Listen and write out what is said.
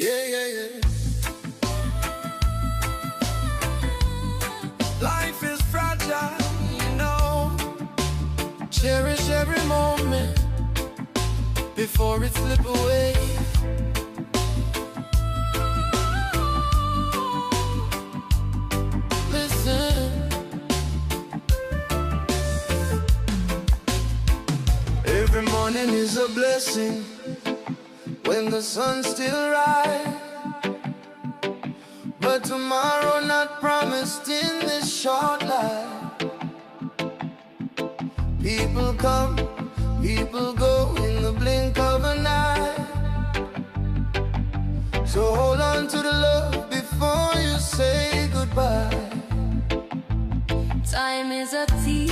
Yeah, yeah, yeah. Life is fragile, you know. Cherish every moment before it slip away. Listen, every morning is a blessing when the sun's still rise, but tomorrow not promised in this short life. People come, people go in the blink of an eye. So hold on to the love before you say goodbye. Time is a thief.